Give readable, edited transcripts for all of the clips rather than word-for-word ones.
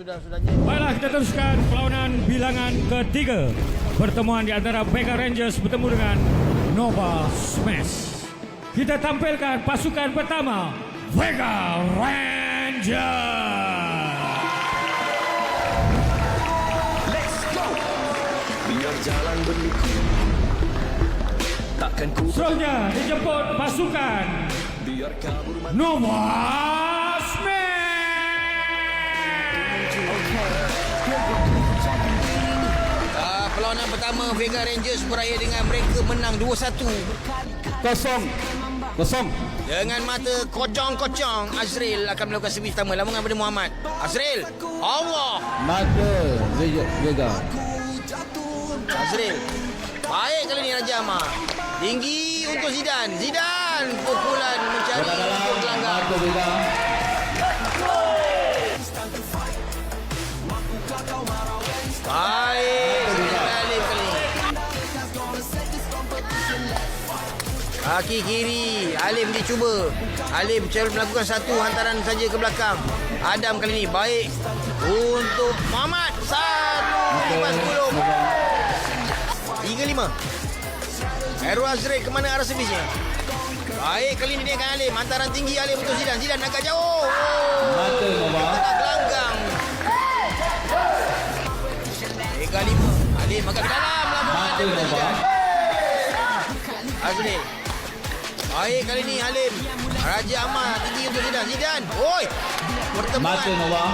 sudah-sudahnya. Baiklah, kita teruskan perlawanan bilangan ketiga. Pertemuan di antara Vega Rangers bertemu dengan Nova Smash. Kita tampilkan pasukan pertama, Vega Rangers. Let's go. Biar jalan berliku. Takkan ku. Seterusnya dijemput pasukan Biar kabur mati. Nova Smash. Perlawanan pertama Vega Rangers berakhir dengan mereka menang 2-1. Kosong. Dengan mata kocong-kocong, Azril akan melakukan servis pertama. Lamungan pada Muhammad. Azril, Allah. Mata Vega. Azril. Baik kali ni Raja Amar. Tinggi untuk Zidane. Zidane pukulan mencari untuk gelanggang. Mata Vega. Baik. Zidane Alim kali ni. Kaki kiri. Alim dicuba. Alim melakukan satu hantaran saja ke belakang. Adam kali ni baik untuk Muhammad. 1-5. Aero Azril ke mana arah servisnya? Baik kali ni dia akan Alim. Hantaran tinggi Alim untuk Zidane. Zidane agak jauh. Mata Nova. Tengah gelanggang. 3-5. Alim agak ke dalam. Mata Nova. Azril. Baik kali ni Halim. Raja Amar tinggi untuk Zidane. Zidane. Oi. Pertemuan. Mata Nova.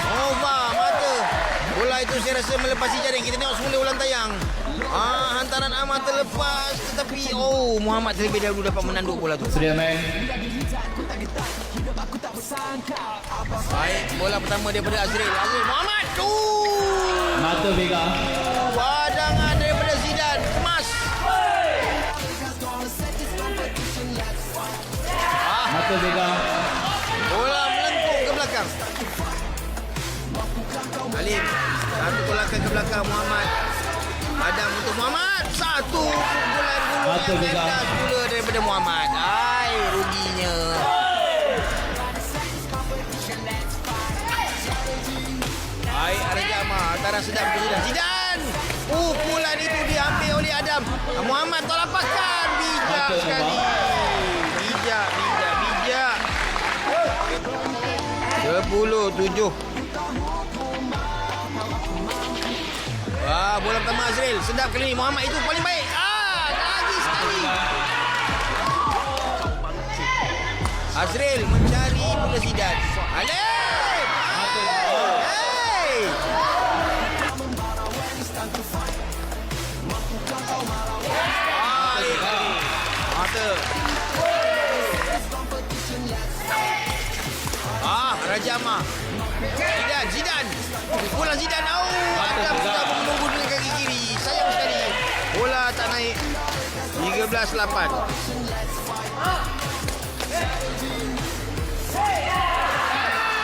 Nova mata. Bola itu saya rasa melepasi jaring. Kita tengok semula ulang tayang. Hantaran Amar terlepas. Tetapi Muhammad terlebih dahulu dapat menanduk bola tu. Sedia main. Baik. Bola pertama daripada Azril. Azril Muhammad. Mata Vega. Wadangan daripada Zidane. Kemas. Mata Vega. Bola melengkung ke belakang. Alim. Satu pelangkah ke belakang Muhammad. Adam untuk Muhammad. Satu pukulan bulu Mata yang Vega. cerdas pula daripada Muhammad. Ruginya. Baik, Raja Amar. Hantaran sedap ke Zidane. Zidane. Pukulan itu diambil oleh Adam. Muhammad tak lepaskan. Bijak Mata sekali. Vega. Bijak. 10-7. Bola pertama Azril. Sedap kali ni. Muhammad itu paling baik. Lagi sekali. Azril mencari bola Zidane. Alim. Hey. Mata. Raja Amar. Zidane. Pukulan Zidane. Adam sudah menunggu dengan kaki kiri. Sayang sekali. Bola tak naik. 13-8.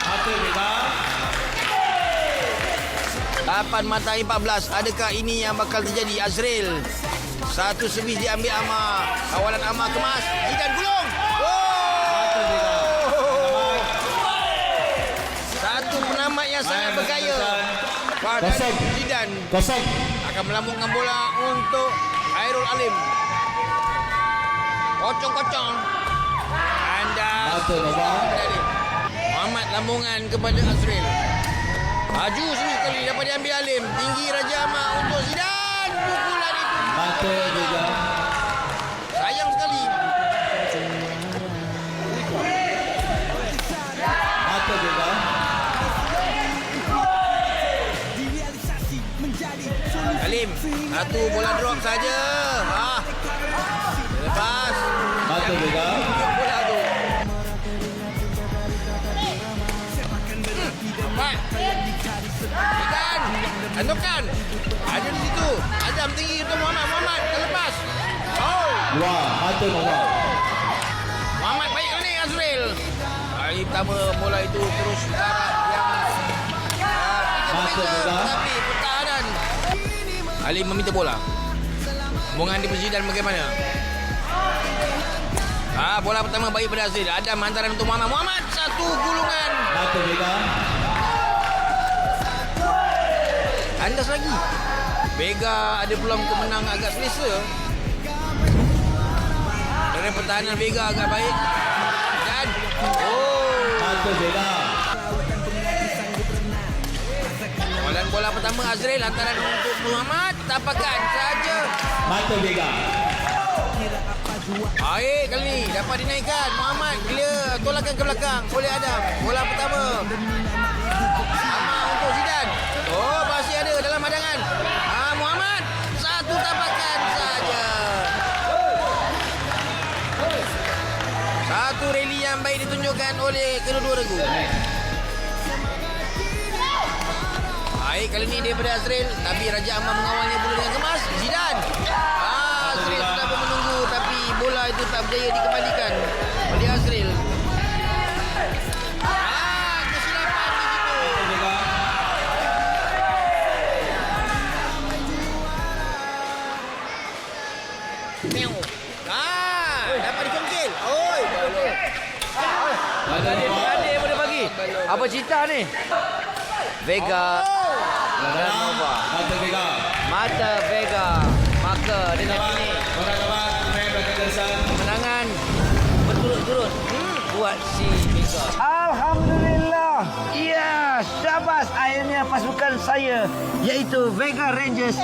Mata Vega. 8 mata 14. Adakah ini yang bakal terjadi? Azril. Satu servis diambil Amar. Kawalan Amar kemas. Zidane gulung. Satu penamat yang sangat bergaya. Pada Zidane Kosong. akan melambungkan bola untuk Khairul Alim. Kocong-kocong. Mata Nova. Muhammad lambungan kepada Azril. Maju sekali dapat diambil Alim. Tinggi Raja Amar untuk Zidane. Pukulan itu. Mata Vega. Sayang sekali. Mata Vega. Alim. Satu bola drop saja. Lepas. Mata Vega. Bola tu. Empat. Zidane. Andokan. Ada di situ. Adam tinggi untuk Muhammad. Muhammad terlepas. Dua. Mata Nova. Muhammad baik kali ni Azril. Kali pertama bola itu terus ke arah yang Mata Vega. tapi pertahanan. Alim meminta bola. Hubungan di Zidane bagaimana? Bola pertama baik pada Azril. Adam hantaran untuk Muhammad. Muhammad satu gulungan. Mata Vega. Andas lagi. Vega ada peluang untuk menang agak selesa. Dari pertahanan Vega agak baik. Dan Mata Vega. soalan bola pertama Azrael hantaran untuk Muhammad. Tapakan saja. Mata Vega. Baik kali ni dapat dinaikkan. Muhammad clear tolakan ke belakang oleh Adam. Bola pertama. Sama untuk Zidane. Oh, masih ada dalam hadangan. Muhammad satu tapakan saja. Satu rally yang baik ditunjukkan oleh kedua-dua regu. Baik kali ni daripada Azrael, tapi Raja Amar mengawalnya bola dengan kemas. Zidane. Azrael sudah pun menunggu tapi bola itu tak berjaya dikembalikan oleh Azrael. Kesilapan di situ. Vega. Meow. Dapat dicongkel. Oi, betul. Mata Nova. Adik boleh bagi. Apa cerita ni? Vega. Dan Nova. Mata Vega. Mata Vega. Maka dengan ini Kawan-kawan main belakang garisan. kemenangan berturut-turut buat si Vega. Alhamdulillah. Ya, syabas akhirnya pasukan saya iaitu Vega Rangers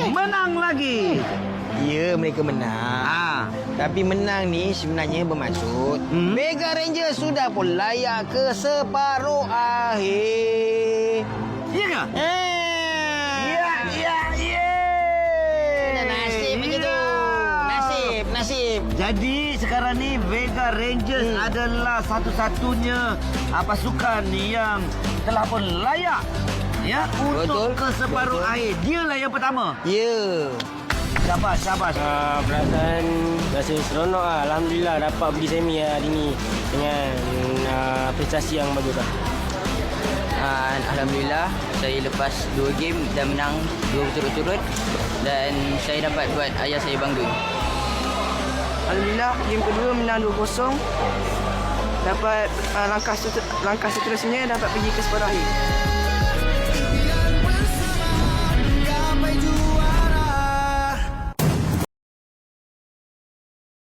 menang lagi. Ya, mereka menang. Tapi menang ni sebenarnya bermaksud Vega Rangers sudah pun layak ke separuh akhir. Ya ke? Ya. Nasib begitu. Nasib. Jadi sekarang ni Vega Rangers adalah satu-satunya pasukan yang telah pun layak untuk ke separuh akhir. Dialah yang pertama. Ya. Syabas. Perasaan rasa seronok lah. Alhamdulillah dapat pergi semi hari ni dengan prestasi yang bagus lah. Alhamdulillah saya lepas 2 game dan menang 2 berturut-turut dan saya dapat buat ayah saya bangga. Alhamdulillah game kedua menang 2-0. Dapat langkah seterusnya dapat pergi ke separuh akhir.